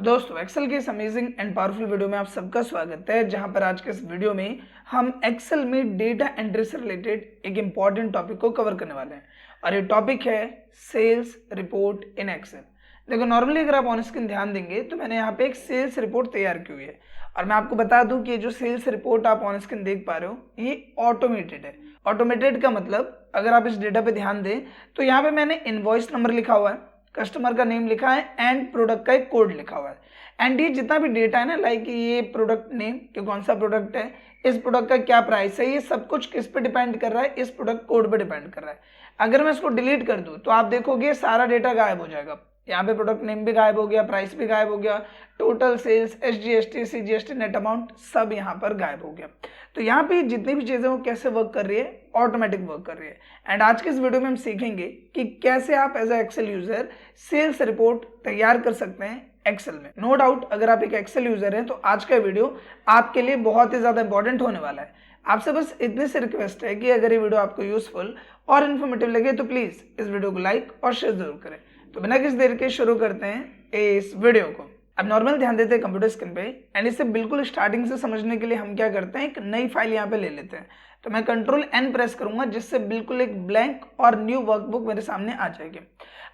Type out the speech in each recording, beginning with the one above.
दोस्तों एक्सेल की इस अमेजिंग एंड पावरफुल वीडियो में आप सबका स्वागत है, जहां पर आज के इस वीडियो में हम एक्सेल में डेटा एंट्री से रिलेटेड एक इंपॉर्टेंट टॉपिक को कवर करने वाले हैं और ये टॉपिक है सेल्स रिपोर्ट इन एक्सेल। देखो नॉर्मली अगर आप ऑन स्क्रीन ध्यान देंगे तो मैंने यहाँ पे एक सेल्स रिपोर्ट तैयार की हुई है और मैं आपको बता दूं कि ये जो सेल्स रिपोर्ट आप ऑन स्क्रीन देख पा रहे हो ये ऑटोमेटेड है। ऑटोमेटेड का मतलब अगर आप इस डेटा पे ध्यान दें तो यहाँ पे मैंने इनवॉइस नंबर लिखा हुआ है, कस्टमर का नेम लिखा है एंड प्रोडक्ट का एक कोड लिखा हुआ है। एंड ये जितना भी डेटा है ना, लाइक ये प्रोडक्ट नेम, ये कौन सा प्रोडक्ट है, इस प्रोडक्ट का क्या प्राइस है, ये सब कुछ किस पे डिपेंड कर रहा है, इस प्रोडक्ट कोड पे डिपेंड कर रहा है। अगर मैं इसको डिलीट कर दूं तो आप देखोगे सारा डेटा गायब हो जाएगा। यहाँ पे प्रोडक्ट नेम भी गायब हो गया, प्राइस भी गायब हो गया, total sales, SGST, CGST, net amount सब यहाँ पर गायब हो गया। तो यहाँ पे जितनी भी चीजें वो कैसे वर्क कर रही है, ऑटोमेटिक वर्क कर रही है। एंड आज के इस वीडियो में हम सीखेंगे कि कैसे आप as a Excel user sales report तैयार कर सकते हैं एक्सेल में। नो डाउट अगर आप एक एक्सेल यूजर हैं तो आज का वीडियो आपके लिए बहुत ही ज्यादा इंपॉर्टेंट होने वाला है। आपसे बस इतनी सी रिक्वेस्ट है कि अगर ये वीडियो आपको यूजफुल और इन्फॉर्मेटिव लगे तो प्लीज इस वीडियो को लाइक और शेयर जरूर करें। तो बिना किसी देर के शुरू करते हैं इस वीडियो को। अब नॉर्मल ध्यान देते हैं कंप्यूटर स्क्रीन पे एंड इसे बिल्कुल स्टार्टिंग से समझने के लिए हम क्या करते हैं, एक नई फाइल यहाँ पे ले लेते हैं। तो मैं Ctrl+N प्रेस करूंगा जिससे बिल्कुल एक ब्लैंक और न्यू वर्कबुक मेरे सामने आ जाएगी।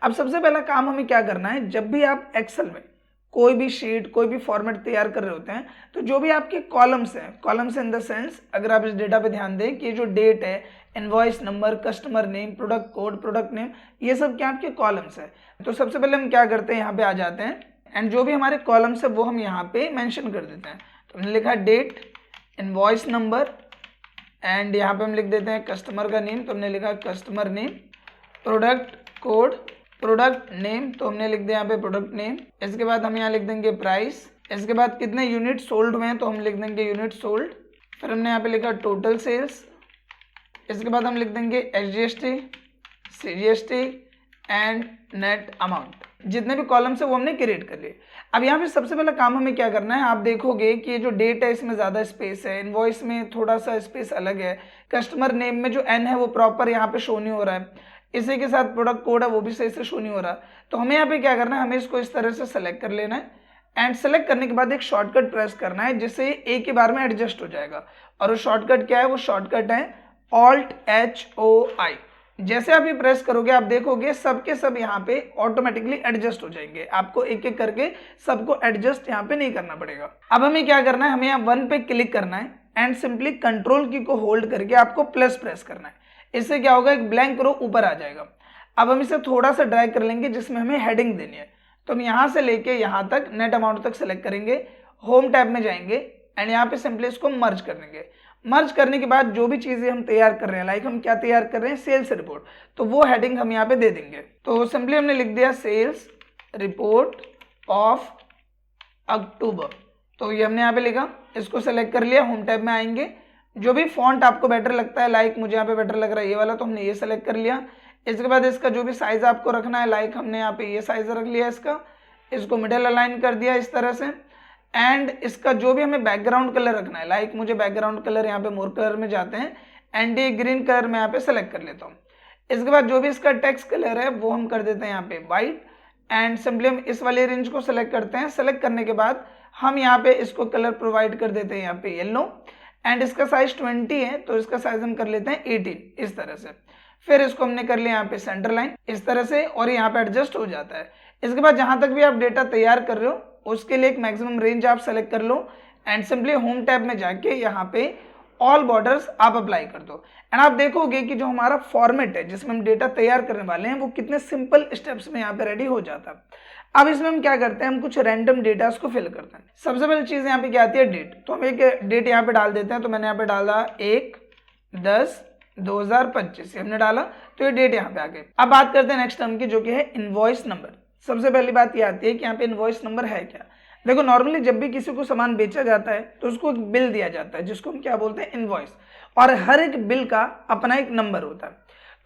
अब सबसे पहला काम हमें क्या करना है, जब भी आप एक्सेल में कोई भी शीट, कोई भी फॉर्मेट तैयार कर रहे होते हैं तो जो भी आपके कॉलम्स हैं, कॉलम्स इन द सेंस अगर आप इस डेटा पे ध्यान दें कि ये जो डेट है, invoice number, customer name, product code, product name, ये सब क्या आपके कॉलम्स है। तो सबसे पहले हम क्या करते हैं, यहाँ पे आ जाते हैं एंड जो भी हमारे कॉलम्स है वो हम यहाँ पे मेंशन कर देते हैं। तो हमने लिखा डेट, इनवॉइस नंबर एंड यहाँ पे हम लिख देते हैं कस्टमर का नेम, तो हमने लिखा customer name, product code, product name, तो हमने लिख दिया यहाँ पे प्रोडक्ट नेम। इसके बाद हम यहाँ लिख देंगे प्राइस, इसके बाद कितने यूनिट सोल्ड हुए हैं तो हम लिख देंगे यूनिट सोल्ड। फिर हमने यहाँ पे लिखा टोटल सेल्स, इसके बाद हम लिख देंगे SGST, CGST and net amount. जितने भी कॉलम्स है वो हमने क्रिएट कर लिए। अब यहाँ पे सबसे पहला काम हमें क्या करना है, आप देखोगे कि ये जो डेट है इसमें ज़्यादा स्पेस है, इनवॉइस में थोड़ा सा स्पेस अलग है, कस्टमर नेम में जो N है वो प्रॉपर यहाँ पे शो नहीं हो रहा है, इसी के साथ प्रोडक्ट कोड है वो भी सही से शो नहीं हो रहा। तो हमें यहाँ पे क्या करना है, हमें इसको इस तरह से सेलेक्ट कर लेना है एंड सेलेक्ट करने के बाद एक शॉर्टकट प्रेस करना है जिससे एक ही बार में एडजस्ट हो जाएगा। और वो शॉर्टकट क्या है, वो शॉर्टकट है Alt+HOI। जैसे आप ये प्रेस करोगे आप देखोगे सबके सब यहाँ पे ऑटोमेटिकली एडजस्ट हो जाएंगे, आपको एक एक करके सबको एडजस्ट यहाँ पे नहीं करना पड़ेगा। अब हमें क्या करना है, हमें यहाँ 1 पे क्लिक करना है एंड सिंपली कंट्रोल की को होल्ड करके आपको प्लस प्रेस करना है। इससे क्या होगा, एक ब्लैंक रो ऊपर आ जाएगा। अब हम इसे थोड़ा सा ड्रैग कर लेंगे जिसमें हमें हेडिंग देनी है। तो हम यहाँ से लेके यहाँ तक नेट अमाउंट तक सेलेक्ट करेंगे, होम टैब में जाएंगे एंड यहाँ पे सिंपली इसको मर्ज कर देंगे। मर्ज करने के बाद जो भी चीजें हम तैयार कर रहे हैं, लाइक हम क्या तैयार कर रहे हैं, सेल्स रिपोर्ट, तो वो हेडिंग हम यहाँ पे दे देंगे। तो सिंपली हमने लिख दिया सेल्स रिपोर्ट ऑफ अक्टूबर, तो ये हमने यहाँ पे लिखा, इसको सेलेक्ट कर लिया। होम टैब में आएंगे, जो भी फॉन्ट आपको बेटर लगता है, लाइक मुझे यहाँ पे बेटर लग रहा है ये वाला, तो हमने ये सेलेक्ट कर लिया। इसके बाद इसका जो भी साइज आपको रखना है, लाइक हमने यहाँ पे ये साइज रख लिया इसका, इसको मिडिल अलाइन कर दिया इस तरह से। एंड इसका जो भी हमें बैकग्राउंड कलर रखना है, लाइक मुझे बैकग्राउंड कलर यहाँ पे मोर कलर में जाते हैं एंड ये ग्रीन कलर में यहाँ पे सेलेक्ट कर लेता हूँ। इसके बाद जो भी इसका टेक्स्ट कलर है वो हम कर देते हैं यहाँ पे वाइट एंड सिंपली हम इस वाले रेंज को सेलेक्ट करते हैं। सेलेक्ट करने के बाद हम यहाँ पे इसको कलर प्रोवाइड कर देते हैं यहाँ पे येलो एंड इसका साइज 20 है तो इसका साइज हम कर लेते हैं 18 इस तरह से। फिर इसको हमने कर लिया यहाँ पे सेंटर लाइन इस तरह से और यहाँ पे एडजस्ट हो जाता है। इसके बाद जहां तक भी आप डेटा तैयार कर रहे हो उसके लिए एक मैक्सिमम रेंज आप सेलेक्ट कर लो एंड सिंपली होम टैब में जाके यहाँ पे ऑल बॉर्डर्स आप अप्लाई कर दो एंड आप देखोगे कि जो हमारा फॉर्मेट है जिसमें हम डेटा तैयार करने वाले हैं वो कितने सिंपल स्टेप्स में यहाँ पे रेडी हो जाता है। अब इसमें हम क्या करते हैं, हम कुछ रैंडम डेटा को फिल करते हैं। सबसे पहले चीज यहाँ पे क्या आती है, डेट। तो हम एक डेट यहाँ पे डाल देते हैं। तो मैंने यहाँ पे डाला 1/10/2025 हमने डाला, तो ये डेट यहाँ पे आ गई। अब बात करते हैं नेक्स्ट टर्म की जो कि है इनवॉइस नंबर। सबसे पहली बात ये आती है कि यहाँ पे इनवॉइस नंबर है क्या। देखो नॉर्मली जब भी किसी को सामान बेचा जाता है तो उसको एक बिल दिया जाता है जिसको हम क्या बोलते हैं, इनवॉइस, और हर एक बिल का अपना एक नंबर होता है।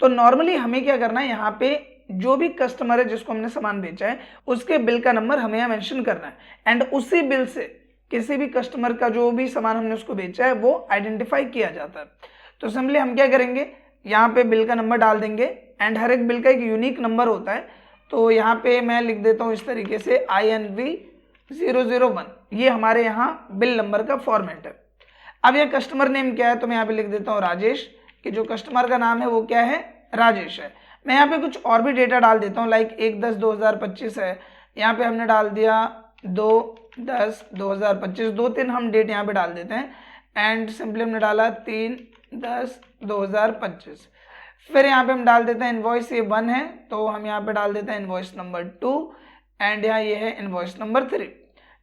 तो नॉर्मली हमें क्या करना है, यहाँ पे जो भी कस्टमर है जिसको हमने सामान बेचा है उसके बिल का नंबर हमें यहाँ मेंशन करना है एंड उसी बिल से किसी भी कस्टमर का जो भी सामान हमने उसको बेचा है वो आइडेंटिफाई किया जाता है। तो सिंपली हम क्या करेंगे, यहाँ पे बिल का नंबर डाल देंगे एंड हर एक बिल का एक यूनिक नंबर होता है। तो यहाँ पे मैं लिख देता हूँ इस तरीके से INV 001, ये हमारे यहाँ बिल नंबर का फॉर्मेट है। अब यह कस्टमर नेम क्या है, तो मैं यहाँ पे लिख देता हूँ राजेश, कि जो कस्टमर का नाम है वो क्या है, राजेश है। मैं यहाँ पे कुछ और भी डेटा डाल देता हूँ, लाइक 1/10/2025 है, यहाँ पे हमने डाल दिया 2/10/2025, 2-3 हम डेट यहाँ पे डाल देते हैं, एंड सिंपली हमने डाला 3/10/2025। फिर यहाँ पे हम डाल देते हैं इनवॉइस, ये 1 है तो हम यहाँ पे डाल देते हैं इनवॉइस नंबर 2, एंड यहाँ ये है इनवॉइस नंबर 3।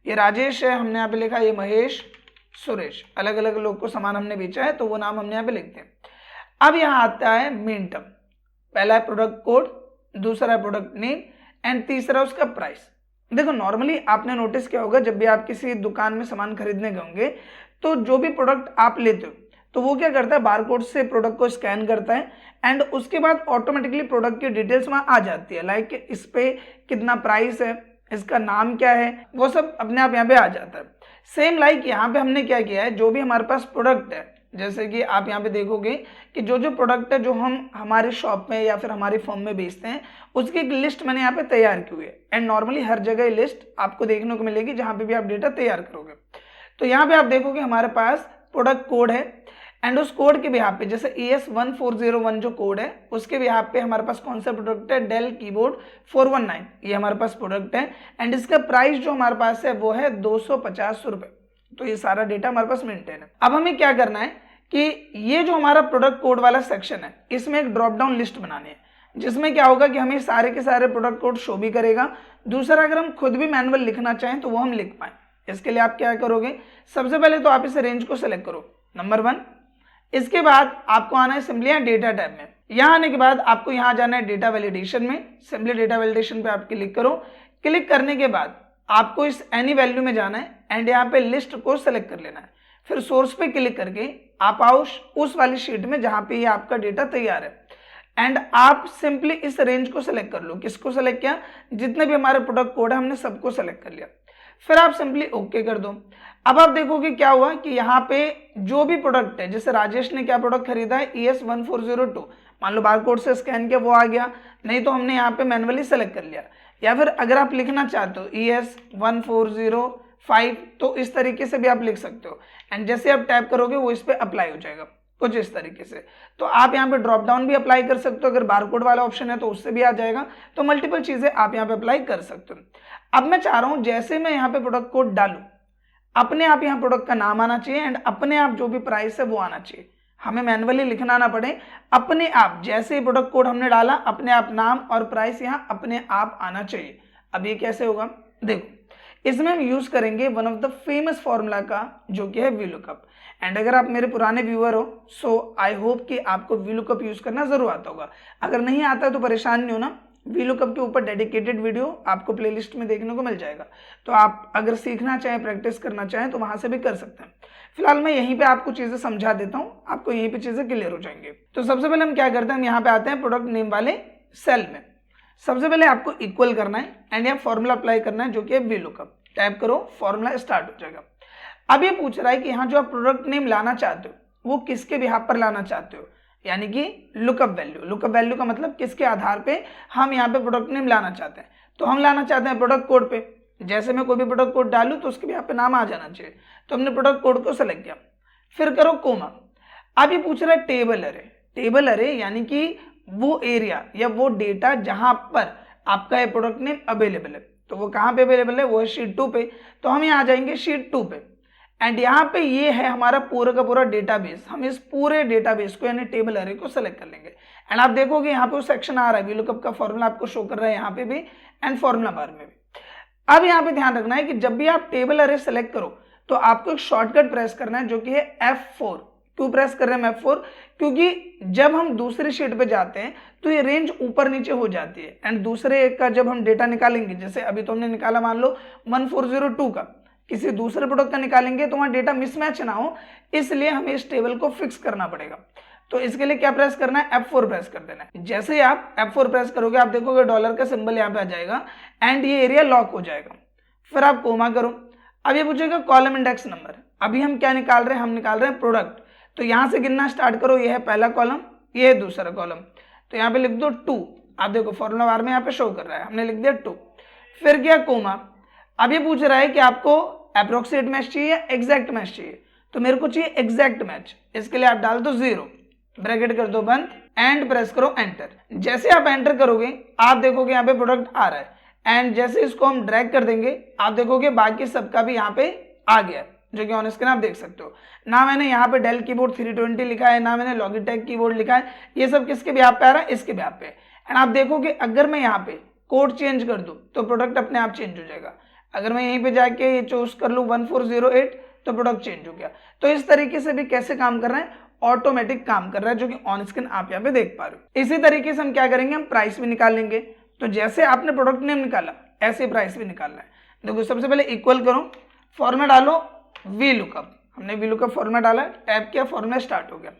ये राजेश है, हमने यहाँ पे लिखा, ये महेश, सुरेश, अलग अलग लोग को सामान हमने बेचा है तो वो नाम हमने यहाँ पे लिखते हैं। अब यहाँ आता है मेन टर्म, पहला है प्रोडक्ट कोड, दूसरा है प्रोडक्ट नेम, एंड तीसरा उसका प्राइस। देखो नॉर्मली आपने नोटिस किया होगा, जब भी आप किसी दुकान में सामान खरीदने गए होंगे तो जो भी प्रोडक्ट आप लेते हो तो वो क्या करता है, बारकोड से प्रोडक्ट को स्कैन करता है, एंड उसके बाद ऑटोमेटिकली प्रोडक्ट की डिटेल्स वहां आ जाती है, लाइक इस पे कितना प्राइस है, इसका नाम क्या है, वो सब अपने आप यहाँ पे आ जाता है। सेम लाइक यहाँ पे हमने क्या किया है, जो भी हमारे पास प्रोडक्ट है, जैसे कि आप यहाँ पे देखोगे कि जो जो प्रोडक्ट है जो हम हमारे शॉप में या फिर हमारी फर्म में बेचते हैं, उसकी एक लिस्ट मैंने यहाँ पे तैयार की हुई है, एंड नॉर्मली हर जगह लिस्ट आपको देखने को मिलेगी जहाँ पे भी आप डेटा तैयार करोगे। तो यहाँ पे आप देखोगे हमारे पास प्रोडक्ट कोड है, एंड उस कोड के बिहाफ पे, जैसे ES1401 जो कोड है उसके बिहाफ पे हमारे पास कौन सा प्रोडक्ट है, डेल कीबोर्ड 419, ये हमारे पास प्रोडक्ट है, एंड इसका प्राइस जो हमारे पास है वो है 250 रुपए। तो ये सारा डेटा हमारे पास मेंटेन है। अब हमें क्या करना है कि ये जो हमारा प्रोडक्ट कोड वाला सेक्शन है, इसमें एक ड्रॉप डाउन लिस्ट बनानी है, जिसमें क्या होगा कि हमें सारे के सारे प्रोडक्ट कोड शो भी करेगा। दूसरा, अगर हम खुद भी मैनुअल लिखना चाहें तो वो हम लिख पाए। इसके लिए आप क्या करोगे, सबसे पहले तो आप इस रेंज को सेलेक्ट करो, नंबर 1। इसके बाद आपको आना है सिंपली यहाँ डेटा टैब में। यहाँ आने के बाद आपको यहाँ जाना है डेटा वैलिडेशन में, सिंपली डेटा वैलिडेशन पे आप क्लिक करो। क्लिक करने के बाद आपको इस एनी वैल्यू में जाना है, एंड यहाँ पे लिस्ट को सेलेक्ट कर लेना है। फिर सोर्स पे क्लिक करके आप आओ उस वाली शीट में जहाँ पे ये आपका डेटा तैयार है, एंड आप सिंपली इस रेंज को सेलेक्ट कर लो। किसको सेलेक्ट किया, जितने भी हमारे प्रोडक्ट कोड है हमने सबको सेलेक्ट कर लिया। फिर आप सिंपली ओके कर दो। अब आप देखोगे क्या हुआ कि यहाँ पे जो भी प्रोडक्ट है, जैसे राजेश ने क्या प्रोडक्ट खरीदा है, ES1402, मान लो बारकोड से स्कैन किया वो आ गया, नहीं तो हमने यहाँ पे मैनुअली सेलेक्ट कर लिया। या फिर अगर आप लिखना चाहते हो ES1405, तो इस तरीके से भी आप लिख सकते हो, एंड जैसे आप टाइप करोगे वो इस पे अप्लाई हो जाएगा कुछ इस तरीके से। तो आप यहाँ पे ड्रॉप डाउन भी अप्लाई कर सकते हो, अगर बारकोड वाला ऑप्शन है तो उससे भी आ जाएगा। तो मल्टीपल चीजें आप यहाँ पे अप्लाई कर सकते हो। अब मैं चाह रहा हूँ जैसे मैं यहाँ पे प्रोडक्ट कोड डालूं, अपने आप यहाँ प्रोडक्ट का नाम आना चाहिए, एंड अपने आप जो भी प्राइस है वो आना चाहिए, हमें मैनुअली लिखना ना पड़े। अपने आप जैसे ही प्रोडक्ट कोड हमने डाला, अपने आप नाम और प्राइस यहाँ अपने आप आना चाहिए। अब ये कैसे होगा, देखो इसमें हम यूज करेंगे one of the famous formula का, जो कि है VLOOKUP। एंड अगर आप मेरे पुराने व्यूअर हो, सो आई होप कि आपको VLOOKUP यूज करना जरूर आता होगा। अगर नहीं आता तो परेशान नहीं होना, VLOOKUP के ऊपर डेडिकेटेड वीडियो आपको प्लेलिस्ट में देखने को मिल जाएगा। तो आप अगर सीखना चाहें, प्रैक्टिस करना चाहें तो वहां से भी कर सकते हैं। फिलहाल मैं यहीं पे आपको चीजें समझा देता हूँ, आपको यहीं पे चीजें क्लियर हो जाएंगे। तो सबसे पहले हम क्या करते हैं, हम यहाँ पे आते हैं प्रोडक्ट नेम वाले सेल में। सबसे पहले आपको इक्वल करना है, एंड यहाँ फॉर्मूला अप्लाई करना है जो कि है VLOOKUP। टाइप करो, फॉर्मूला स्टार्ट हो जाएगा। अब ये पूछ रहा है कि यहाँ जो आप प्रोडक्ट नेम लाना चाहते हो वो किसके बिहाफ पर लाना चाहते हो, यानी कि लुकअप वैल्यू। लुकअप वैल्यू का मतलब किसके आधार पे हम यहाँ पे प्रोडक्ट नेम लाना चाहते हैं। तो हम लाना चाहते हैं प्रोडक्ट कोड पे। जैसे मैं कोई भी प्रोडक्ट कोड डालूं तो उसके बिहाफ पे नाम आ जाना चाहिए, तो हमने प्रोडक्ट कोड को सेलेक्ट किया। फिर करो कोमा। अब ये पूछ रहा है टेबल अरे। टेबल अरे यानी कि वो एरिया या वो डेटा जहां पर आपका ये प्रोडक्ट नेम अवेलेबल है। तो वो कहाँ पे अवेलेबल है, वो है शीट 2 पे। तो हम यहाँ आ जाएंगे शीट 2 पे, एंड यहाँ पे ये है हमारा पूरा का पूरा डेटाबेस। हम इस पूरे डेटाबेस को यानी टेबल अरे को सेलेक्ट कर लेंगे, एंड आप देखोगे यहाँ पे वो सेक्शन आ रहा है, VLOOKUP का फॉर्मूला आपको शो कर रहा है यहाँ पे भी, एंड फॉर्मूला बार में भी। अब यहाँ पे ध्यान रखना है कि जब भी आप टेबल अरे सेलेक्ट करो तो आपको एक शॉर्टकट प्रेस करना है जो कि है F4। क्यों प्रेस कर रहे हैं F4, क्योंकि जब हम दूसरी शीट पे जाते हैं तो ये रेंज ऊपर नीचे हो जाती है, एंड दूसरे का जब हम डेटा निकालेंगे, जैसे अभी तो हमने निकाला मान लो 1402 का, किसी दूसरे प्रोडक्ट का निकालेंगे तो वहां डेटा मिसमैच ना हो, इसलिए हमें इस टेबल को फिक्स करना पड़ेगा। तो इसके लिए क्या प्रेस करना है, F4 प्रेस कर देना है। जैसे ही आप F4 प्रेस करोगे आप देखोगे डॉलर का सिंबल यहाँ पे आ जाएगा, एंड ये एरिया लॉक हो जाएगा। फिर आप कोमा करो। अब ये पूछेगा कॉलम इंडेक्स नंबर। अभी हम क्या निकाल रहे हैं, हम निकाल रहे हैं प्रोडक्ट। तो यहाँ से गिनना स्टार्ट करो, ये है पहला कॉलम, ये है दूसरा कॉलम। तो यहाँ पे लिख दो 2। आप देखो फॉर्मूला बार में यहाँ पे शो कर रहा है, हमने लिख दिया 2। फिर किया कोमा। अब ये पूछ रहा है कि आपको अप्रोक्सीमेट मैच चाहिए या एग्जैक्ट मैच चाहिए, तो मेरे को चाहिए एग्जैक्ट मैच। इसके लिए आप डाल दो 0, ब्रैकेट कर दो बंद एंड प्रेस करो एंटर। जैसे आप एंटर करोगे आप देखोगे यहाँ पे प्रोडक्ट आ रहा है एंड जैसे इसको हम ड्रैग कर देंगे आप देखोगे बाकी सबका भी यहाँ पे आ गया, जो कि ऑन स्क्रीन आप देख सकते हो। ना मैंने यहाँ पे डेल कीबोर्ड 320 लिखा है, ना मैंने लॉगिटेक कीबोर्ड लिखा है, ये सब किसके बिहाफ पे आ रहा है, इसके बिहाफ पे। एंड आप देखोगे अगर मैं यहाँ पे कोड चेंज कर दूं तो प्रोडक्ट अपने आप चेंज हो जाएगा। अगर मैं यहीं पे जाके ये चूज कर लूँ 1408 तो प्रोडक्ट चेंज हो गया। तो इस तरीके से भी कैसे काम कर रहा है, ऑटोमेटिक काम कर रहा है, जो कि ऑन स्क्रीन आप यहाँ पे देख पा रहे हो। इसी तरीके से हम क्या करेंगे, हम प्राइस भी निकाल लेंगे। तो जैसे आपने प्रोडक्ट नेम निकाला ऐसे प्राइस भी निकालना है। देखो सबसे पहले इक्वल करो, फॉर्मेट डालो वी लुकअप, हमने वी लुकअप फॉर्मेट डाला, टैप किया, फॉर्मेट स्टार्ट हो गया।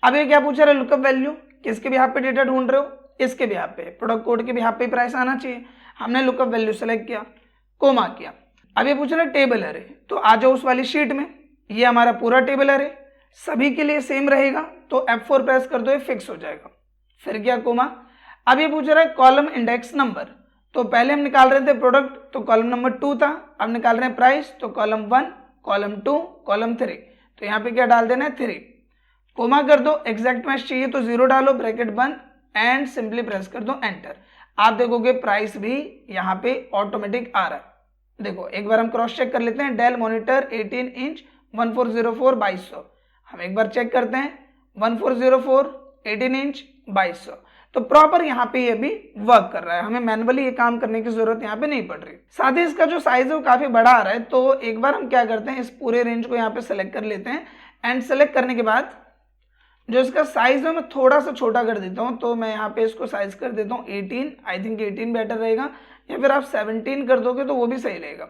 अब ये क्या पूछ रहा है, लुकअप वैल्यू किसके बिहाफ पे डेटा ढूंढ रहे हो, इसके बिहाफ पे, प्रोडक्ट कोड के बिहाफ पे प्राइस आना चाहिए। हमने लुकअप वैल्यू सेलेक्ट किया, कोमा किया। अब ये पूछ रहा है टेबल अरे, तो आ जाओ उस वाली शीट में, ये हमारा पूरा टेबल अरे सभी के लिए सेम रहेगा, तो F4 प्रेस कर दो, ये फिक्स हो जाएगा। फिर क्या कोमा। अब ये पूछ रहा है कॉलम इंडेक्स नंबर, तो पहले हम निकाल रहे थे प्रोडक्ट तो कॉलम नंबर 2 था, अब निकाल रहे हैं प्राइस तो कॉलम 1, कॉलम 2, कॉलम 3, तो यहाँ पे क्या डाल देना है 3, कोमा कर दो। एग्जैक्ट मैच चाहिए तो 0 डालो, ब्रैकेट बंद एंड सिंपली प्रेस कर दो एंटर। आप देखोगे प्राइस भी यहाँ पे ऑटोमेटिक आ रहा है। देखो एक बार हम क्रॉस चेक कर लेते हैं, डेल मॉनिटर 18 इंच 1404 2200, हम एक बार चेक करते हैं 1404 18 इंच 2200, तो प्रॉपर यहाँ पे ये भी वर्क कर रहा है, हमें मैनुअली ये काम करने की जरूरत यहाँ पे नहीं पड़ रही। साथ ही इसका जो साइज है वो काफी बड़ा आ रहा है, तो एक बार हम क्या करते हैं, इस पूरे रेंज को यहाँ पे सेलेक्ट कर लेते हैं एंड सेलेक्ट करने के बाद जो इसका साइज है मैं थोड़ा सा छोटा कर देता हूँ। तो मैं यहाँ पे इसको साइज कर देता हूँ 18, आई थिंक 18 बेटर रहेगा, या फिर आप 17 कर दोगे तो वो भी सही रहेगा।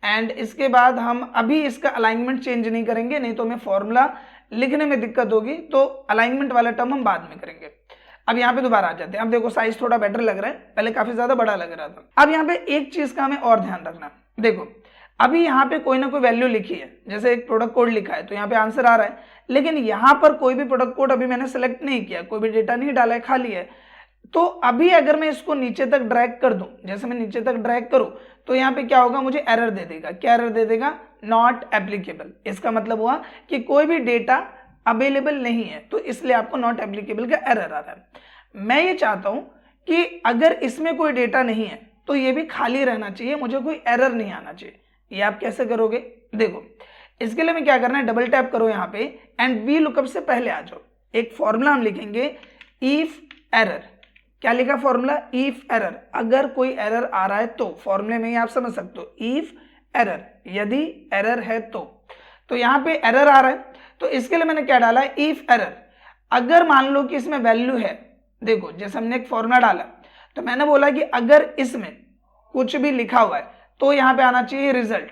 एंड इसके बाद हम अभी इसका अलाइनमेंट चेंज नहीं करेंगे, नहीं तो हमें फॉर्मूला लिखने में दिक्कत होगी, तो अलाइनमेंट वाला टर्म हम बाद में करेंगे। अब यहाँ पे दोबारा आ जाते हैं। अब देखो साइज थोड़ा बेटर लग रहा है, पहले काफी ज्यादा बड़ा लग रहा था। अब यहाँ पे एक चीज का हमें और ध्यान रखना, देखो अभी यहाँ पे कोई ना कोई वैल्यू लिखी है, जैसे एक प्रोडक्ट कोड लिखा है तो यहाँ पे आंसर आ रहा है, लेकिन यहाँ पर कोई भी प्रोडक्ट कोड अभी मैंने सेलेक्ट नहीं किया, कोई भी डेटा नहीं डाला है, खाली है। तो अभी अगर मैं इसको नीचे तक ड्रैग कर दूं, जैसे मैं नीचे तक ड्रैग करूं तो यहाँ पे क्या होगा, मुझे एरर दे देगा। क्या एरर दे देगा, नॉट एप्लीकेबल। इसका मतलब हुआ कि कोई भी डेटा अवेलेबल नहीं है, तो इसलिए आपको नॉट एप्लीकेबल का एरर आ रहा है। मैं ये चाहता हूं कि अगर इसमें कोई डेटा नहीं है तो ये भी खाली रहना चाहिए, मुझे कोई एरर नहीं आना चाहिए। ये आप कैसे करोगे, देखो इसके लिए मैं क्या करना है, डबल टैप करो यहाँ पे एंड वी लुकअप से पहले आ जाओ। एक फॉर्मूला हम लिखेंगे, इफ एरर। क्या लिखा फॉर्मूला, इफ एरर, अगर कोई एरर आ रहा है तो। फॉर्मूले में ही आप समझ सकते हो, इफ एरर, यदि एरर है तो यहाँ पे एरर आ रहा है, तो इसके लिए मैंने क्या डाला है, इफ एरर। अगर मान लो कि इसमें वैल्यू है, देखो जैसे हमने एक फॉर्मूला डाला तो मैंने बोला कि अगर इसमें कुछ भी लिखा हुआ है तो यहाँ पे आना चाहिए रिजल्ट,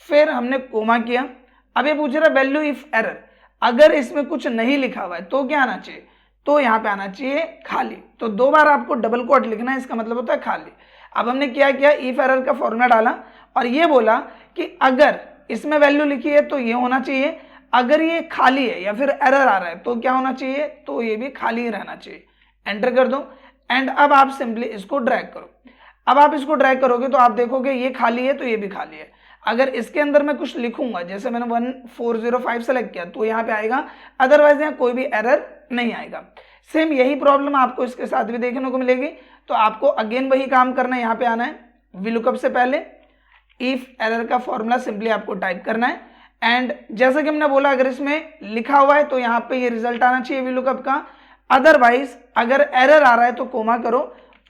फिर हमने कोमा किया। अब ये पूछ रहा है वैल्यू इफ एरर, अगर इसमें कुछ नहीं लिखा हुआ है तो क्या आना चाहिए, तो यहाँ पे आना चाहिए खाली। तो 2 बार आपको डबल कोट लिखना है, इसका मतलब होता है खाली। अब हमने क्या किया, इफ एरर का फॉर्मूला डाला और ये बोला कि अगर इसमें वैल्यू लिखी है तो ये होना चाहिए, अगर ये खाली है या फिर एरर आ रहा है तो क्या होना चाहिए, तो ये भी खाली ही रहना चाहिए। एंटर कर दो एंड अब आप सिंपली इसको ड्रैग करो। अब आप इसको ड्रैग करोगे तो आप देखोगे ये खाली है तो ये भी खाली है। अगर इसके अंदर मैं कुछ लिखूंगा, जैसे मैंने 1405 सेलेक्ट किया तो यहाँ पे आएगा, अदरवाइज यहाँ कोई भी एरर नहीं आएगा। सेम यही प्रॉब्लम आपको इसके साथ भी देखने को मिलेगी, तो आपको अगेन वही काम करना है। यहाँ पे आना है, वी लुकअप से पहले इफ एरर का फॉर्मूला सिंपली आपको टाइप करना है एंड जैसे कि हमने बोला अगर इसमें लिखा हुआ है तो यहाँ पे ये रिजल्ट आना चाहिए वी लुकअप का, अदरवाइज अगर एरर आ रहा है तो कोमा करो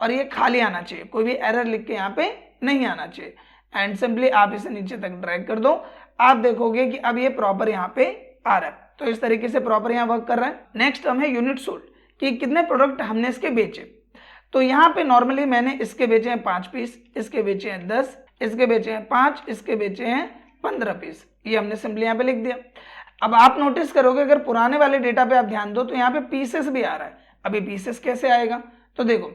और ये खाली आना चाहिए, कोई भी एरर लिख के यहाँ पे नहीं आना चाहिए। एंड सिंपली आप इसे नीचे तक ड्रैग कर दो, आप देखोगे कि अब ये प्रॉपर यहाँ पे आ रहा है। तो इस तरीके से प्रॉपर यहाँ वर्क कर रहा है। नेक्स्ट हम है यूनिट सोल्ड, कि कितने प्रोडक्ट हमने इसके बेचे। तो यहाँ पे नॉर्मली मैंने इसके बेचे हैं 5 पीस, इसके बेचे हैं 10, इसके बेचे हैं 5, इसके बेचे हैं 15 पीस। ये हमने सिंपली यहाँ पे लिख दिया। अब आप नोटिस करोगे अगर पुराने वाले डेटा पे आप ध्यान दो तो यहाँ पे पीसेस भी आ रहा है। अभी पीसेस कैसे आएगा, तो देखो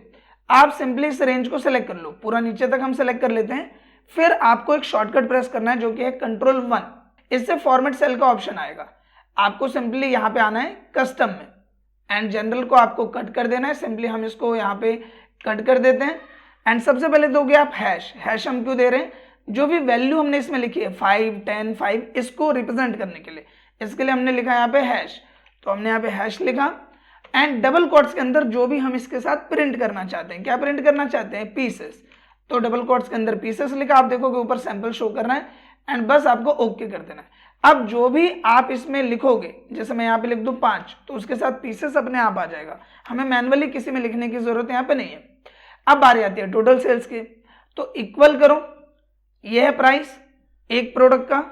आप सिंपली इस रेंज को सिलेक्ट कर लो, पूरा नीचे तक हम सिलेक्ट कर लेते हैं। फिर आपको एक शॉर्टकट प्रेस करना है जो कि है Ctrl+1, इससे फॉर्मेट सेल का ऑप्शन आएगा। आपको सिंपली यहाँ पे आना है कस्टम में एंड जनरल को आपको कट कर देना है। सिंपली हम इसको यहाँ पे कट कर देते हैं एंड सबसे पहले दोगे आप हैश। हैश हम क्यों दे रहे हैं, जो भी वैल्यू हमने इसमें लिखी है 5, 10, 5, इसको रिप्रेजेंट करने के लिए, इसके लिए हमने लिखा यहाँ पे हैश, तो हमने यहाँ पे हैश लिखा एंड डबल कोट्स के अंदर जो भी हम इसके साथ प्रिंट करना चाहते हैं, क्या प्रिंट करना चाहते हैं, पीसेस, तो डबल कोट्स के अंदर पीसेस लिखा, आप देखोगे ऊपर सैंपल शो कर रहा है एंड बस आपको ओके कर देना है। अब जो भी आप इसमें लिखोगे, जैसे मैं यहाँ पे लिख दूं 5, तो उसके साथ पीसेस अपने आप आ जाएगा, हमें मैनुअली किसी में लिखने की जरूरत यहाँ पे नहीं है। अब बारी आती है टोटल सेल्स की, तो इक्वल करो, यह है प्राइस एक प्रोडक्ट का,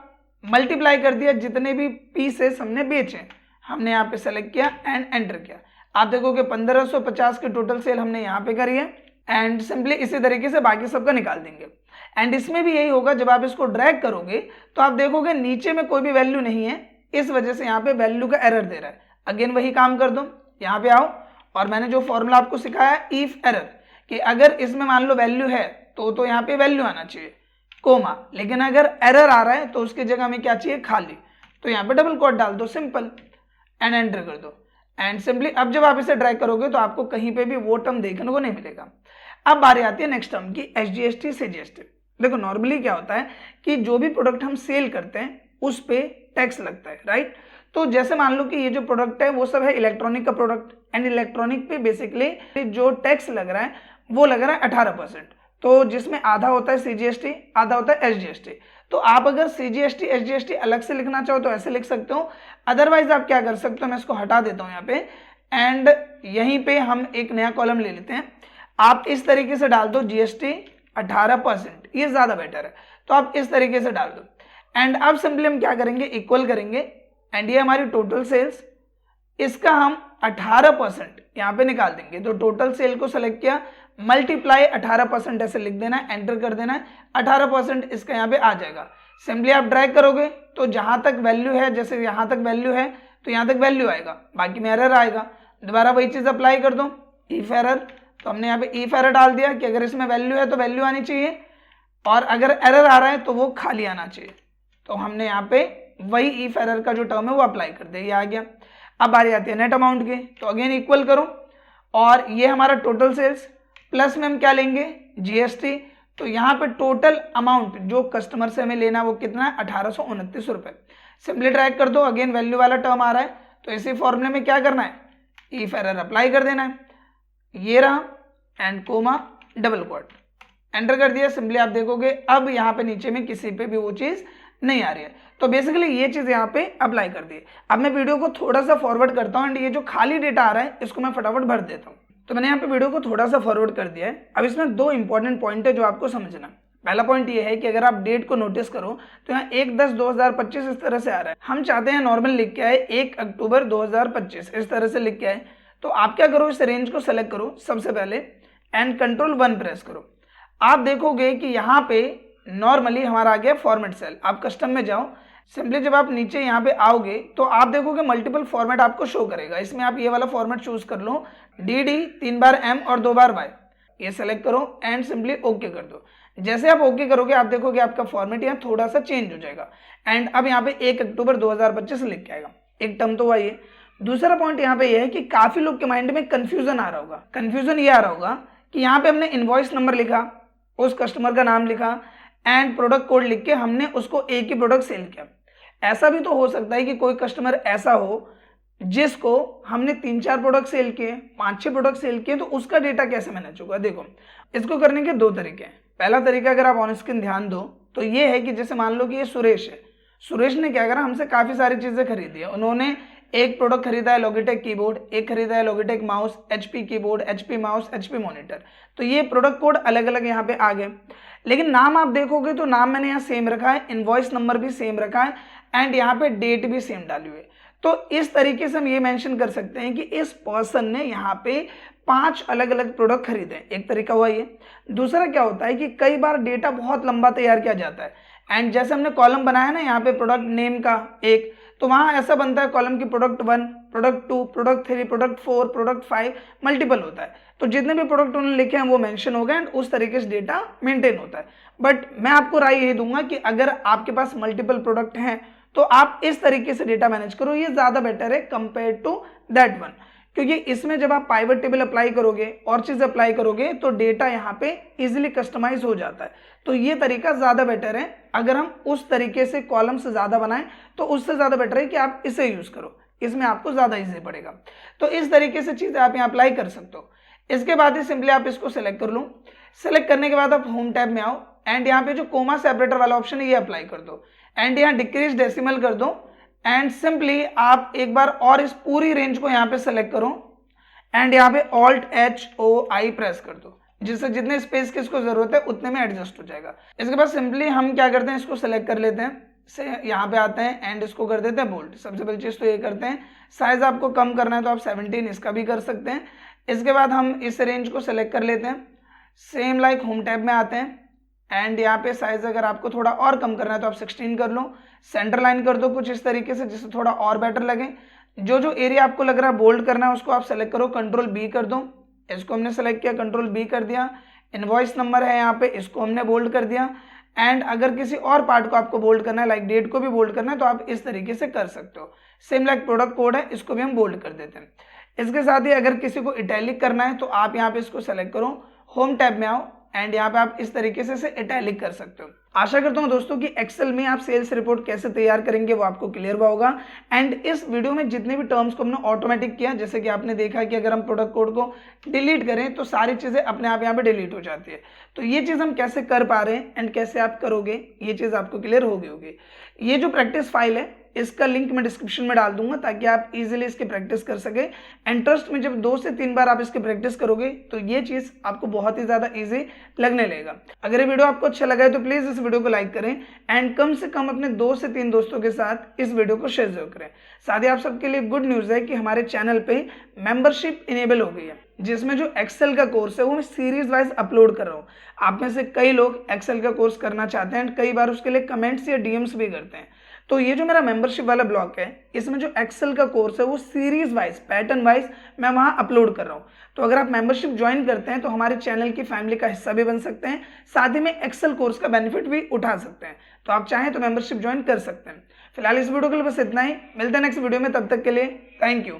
मल्टीप्लाई कर दिया जितने भी पीसेस हमने बेचे, हमने यहाँ पे सेलेक्ट किया एंड एंटर किया। आप देखोगे 1550 की टोटल सेल हमने यहाँ पे करी है एंड सिंपली इसी तरीके से बाकी सबका निकाल देंगे। एंड इसमें भी यही होगा, जब आप इसको ड्रैग करोगे तो आप देखोगे नीचे में कोई भी वैल्यू नहीं है, इस वजह से यहाँ पे वैल्यू का एरर दे रहा है। अगेन वही काम कर दो, यहाँ पे आओ और मैंने जो फॉर्मूला आपको सिखाया इफ एरर, कि अगर इसमें मान लो वैल्यू है तो यहाँ पे वैल्यू आना चाहिए कोमा, लेकिन अगर एरर आ रहा है तो उसकी जगह हमें क्या चाहिए, खाली, तो यहाँ पे डबल कोट डाल दो सिंपल एंड एंटर कर दो एंड सिंपली अब जब आप इसे ड्रैग करोगे तो आपको कहीं पे भी वो टर्म देखने को नहीं मिलेगा। अब बारी आती है नेक्स्ट टर्म की, SGST CGST। देखो नॉर्मली क्या होता है कि जो भी प्रोडक्ट हम सेल करते हैं उस पे टैक्स लगता है, राइट। तो जैसे मान लो कि ये जो प्रोडक्ट है वो सब है इलेक्ट्रॉनिक का प्रोडक्ट एंड इलेक्ट्रॉनिक पे बेसिकली जो टैक्स लग रहा है वो लग रहा है 18%, तो जिसमें आधा होता है CGST, आधा होता है SGST। तो आप अगर CGST SGST अलग से लिखना चाहो तो ऐसे लिख सकते हो, अदरवाइज आप क्या कर सकते हो, मैं इसको हटा देता हूँ यहाँ पे एंड यहीं पे हम एक नया कॉलम ले लेते हैं। आप इस तरीके से डाल दो GST 18%, ये ज्यादा बेटर है, तो आप इस तरीके से डाल दो एंड अब सिंपली हम क्या करेंगे, इक्वल करेंगे एंड ये हमारी टोटल सेल्स, इसका हम 18% यहाँ पे निकाल देंगे। तो टोटल सेल को सेलेक्ट किया, मल्टीप्लाई 18% ऐसे लिख देना है, एंटर कर देना है, 18% इसका यहाँ पे आ जाएगा। सिंपली आप ड्रैग करोगे तो जहां तक वैल्यू है, जैसे यहाँ तक वैल्यू है तो यहाँ तक वैल्यू आएगा, बाकी में एरर आएगा, दोबारा वही चीज अप्लाई कर दो, इफ एरर, तो हमने यहाँ पे इफ एरर डाल दिया कि अगर इसमें वैल्यू है तो वैल्यू आनी चाहिए और अगर एरर आ रहा है तो वो खाली आना चाहिए, तो हमने यहाँ पे वही इफ एरर का जो टर्म है वो अप्लाई कर दिया, ये आ गया। अब बारी आती है नेट अमाउंट की, तो अगेन इक्वल करो और ये हमारा टोटल सेल्स प्लस में हम क्या लेंगे, GST, तो यहाँ पे टोटल अमाउंट जो कस्टमर से हमें लेना है वो कितना है, 1829 रुपए। सिंपली ट्रैक कर दो, अगेन वैल्यू वाला टर्म आ रहा है, तो इसी फॉर्मूले में क्या करना है, इफ एरर अप्लाई कर देना है, ये रहा and comma double quote, enter कर दिया। सिंपली आप देखोगे अब यहाँ पे नीचे में किसी पे भी वो चीज नहीं आ रही है, तो बेसिकली ये चीज यहाँ पे अप्लाई कर दी। अब मैं वीडियो को थोड़ा सा फॉरवर्ड करता हूँ एंड ये जो खाली डेटा आ रहा है इसको मैं फटाफट भर देता हूँ। तो मैंने यहाँ पे वीडियो को थोड़ा सा फॉरवर्ड कर दिया है। अब इसमें दो इंपॉर्टेंट पॉइंट है जो आपको समझना। पहला पॉइंट ये है कि अगर आप डेट को नोटिस करो तो यहाँ 1/10/2025 इस तरह से आ रहा है, हम चाहते हैं नॉर्मल लिख के आए 1 अक्टूबर 2025 इस तरह से लिख के आए। तो आप क्या करो, इस रेंज को सेलेक्ट करो सबसे पहले एंड Ctrl+1 प्रेस करो। आप देखोगे कि यहाँ पे नॉर्मली हमारा आ गया फॉर्मेट सेल। आप कस्टम में जाओ, सिंपली जब आप नीचे यहाँ पे आओगे तो आप देखोगे मल्टीपल फॉर्मेट आपको शो करेगा। इसमें आप ये वाला फॉर्मेट चूज कर लो, DD 3 बार M और 2 बार Y, ये सेलेक्ट करो एंड सिंपली ओके कर दो। जैसे आप ओके करोगे आप देखोगे आपका फॉर्मेट यहाँ थोड़ा सा चेंज हो जाएगा एंड अब यहाँ पे 1 अक्टूबर 2025 लिख के आएगा। एक टर्म तो वही है। दूसरा पॉइंट यहाँ पे ये है कि काफी लोग के माइंड में कंफ्यूजन आ रहा होगा। कंफ्यूजन ये आ रहा होगा कि यहाँ पे हमने इनवॉइस नंबर लिखा, उस कस्टमर का नाम लिखा एंड प्रोडक्ट कोड लिख के हमने उसको एक ही प्रोडक्ट सेल किया। ऐसा भी तो हो सकता है कि कोई कस्टमर ऐसा हो जिसको हमने 3-4 प्रोडक्ट सेल किए, 5-6 प्रोडक्ट सेल किए, तो उसका डेटा कैसे मैनेज होगा। देखो इसको करने के दो तरीके हैं। पहला तरीका अगर आप ऑन स्क्रीन ध्यान दो तो ये है कि जैसे मान लो कि ये सुरेश है, सुरेश ने क्या करा, हमसे काफी सारी चीजें खरीदी है। उन्होंने एक प्रोडक्ट खरीदा है लॉगिटेक कीबोर्ड, एक खरीदा है Logitech mouse, HP keyboard, HP mouse, HP monitor. तो ये प्रोडक्ट कोड अलग अलग यहाँ पे आ गए, लेकिन नाम आप देखोगे तो नाम मैंने यहाँ सेम रखा है, इनवॉइस नंबर भी सेम रखा है एंड यहाँ पे डेट भी सेम डाली हुई है। तो इस तरीके से हम ये मेंशन कर सकते हैं कि इस पर्सन ने यहाँ पे 5 अलग अलग प्रोडक्ट खरीदे। एक तरीका हुआ ये। दूसरा क्या होता है कि कई बार डेटा बहुत लंबा तैयार किया जाता है एंड जैसे हमने कॉलम बनाया ना यहाँ पे प्रोडक्ट नेम का एक, तो वहां ऐसा बनता है कॉलम की product 1, product 2, product 3, product 4, product 5 multiple होता है। तो जितने भी प्रोडक्ट उन्होंने लिखे हैं वो मेंशन हो गए एंड उस तरीके से डेटा मेंटेन होता है। बट मैं आपको राय यही दूंगा कि अगर आपके पास मल्टीपल प्रोडक्ट हैं तो आप इस तरीके से डेटा मैनेज करो, ये ज्यादा बेटर है कंपेयर टू दैट वन। क्योंकि इसमें जब आप पाइवट टेबल अप्लाई करोगे और चीज़ अप्लाई करोगे तो डेटा यहाँ पे इजीली कस्टमाइज हो जाता है। तो ये तरीका ज़्यादा बेटर है। अगर हम उस तरीके से कॉलम्स ज़्यादा बनाएं तो उससे ज़्यादा बेटर है कि आप इसे यूज़ करो, इसमें आपको ज़्यादा ईजी पड़ेगा। तो इस तरीके से चीज़ आप यहाँ अप्लाई कर सकते हो। इसके बाद ही सिंपली आप इसको सेलेक्ट कर लो। सेलेक्ट करने के बाद आप होम टैब में आओ एंड यहाँ पे जो कोमा सेपरेटर वाला ऑप्शन है ये अप्लाई कर दो एंड यहाँ डिक्रीज डेसिमल कर दो एंड सिंपली आप एक बार और इस पूरी रेंज को यहाँ पे सेलेक्ट करो एंड यहाँ पे Alt+H+O+I प्रेस कर दो, जिससे जितने स्पेस की इसको जरूरत है उतने में एडजस्ट हो जाएगा। इसके बाद सिंपली हम क्या करते हैं, इसको सेलेक्ट कर लेते हैं, से यहाँ पे आते हैं एंड इसको कर देते हैं बोल्ड। सबसे पहली चीज तो ये करते हैं, साइज आपको कम करना है तो आप 17 इसका भी कर सकते हैं। इसके बाद हम इस रेंज को सेलेक्ट कर लेते हैं, सेम लाइक होम टैब में आते हैं एंड यहाँ पे साइज अगर आपको थोड़ा और कम करना है तो आप 16 कर लो। सेंटर लाइन कर दो कुछ इस तरीके से जिससे थोड़ा और बेटर लगे। जो जो एरिया आपको लग रहा है बोल्ड करना है उसको आप सेलेक्ट करो, Ctrl+B कर दो। इसको हमने सेलेक्ट किया, Ctrl+B कर दिया। इनवॉइस नंबर है यहाँ पे, इसको हमने बोल्ड कर दिया एंड अगर किसी और पार्ट को आपको बोल्ड करना है लाइक डेट को भी बोल्ड करना है तो आप इस तरीके से कर सकते हो। सेम लाइक प्रोडक्ट कोड है, इसको भी हम बोल्ड कर देते हैं। इसके साथ ही अगर किसी को इटैलिक करना है तो आप यहाँ पे इसको सेलेक्ट करो, होम टैब में आओ एंड यहाँ पे आप इस तरीके से इटैलिक कर सकते हो। आशा करता हूँ दोस्तों कि एक्सेल में आप सेल्स रिपोर्ट कैसे तैयार करेंगे वो आपको क्लियर हुआ होगा। एंड इस वीडियो में जितने भी टर्म्स को हमने ऑटोमेटिक किया, जैसे कि आपने देखा कि अगर हम प्रोडक्ट कोड को डिलीट करें तो सारी चीजें अपने आप यहाँ पे डिलीट हो जाती है। तो ये चीज हम कैसे कर पा रहे हैं एंड कैसे आप करोगे ये चीज आपको क्लियर हो गई होगी। ये जो प्रैक्टिस फाइल है इसका लिंक मैं डिस्क्रिप्शन में डाल दूंगा ताकि आप इजीली इसकी प्रैक्टिस कर सके। एंड ट्रस्ट में जब 2 से 3 बार आप इसकी प्रैक्टिस करोगे तो ये चीज आपको बहुत ही ज्यादा इजी लगने लगेगा। अगर ये वीडियो आपको अच्छा लगा है तो प्लीज इस वीडियो को लाइक करें एंड कम से कम अपने 2 से 3 दोस्तों के साथ इस वीडियो को शेयर जरूर करें। साथ ही आप सबके लिए गुड न्यूज है कि हमारे चैनल पे मेंबरशिप इनेबल हो गई है, जिसमें जो एक्सेल का कोर्स है वो मैं सीरीज वाइज अपलोड कर रहा हूँ। आप में से कई लोग एक्सेल का कोर्स करना चाहते हैं एंड कई बार उसके लिए कमेंट्स या डीएम्स भी करते हैं। तो ये जो मेरा मेंबरशिप वाला ब्लॉक है इसमें जो एक्सेल का कोर्स है वो सीरीज वाइज पैटर्न वाइज मैं वहां अपलोड कर रहा हूँ। तो अगर आप मेंबरशिप ज्वाइन करते हैं तो हमारे चैनल की फैमिली का हिस्सा भी बन सकते हैं, साथ ही में एक्सेल कोर्स का बेनिफिट भी उठा सकते हैं। तो आप चाहें तो मेंबरशिप ज्वाइन कर सकते हैं। फिलहाल इस वीडियो के लिए बस इतना ही, मिलते हैं नेक्स्ट वीडियो में, तब तक के लिए थैंक यू।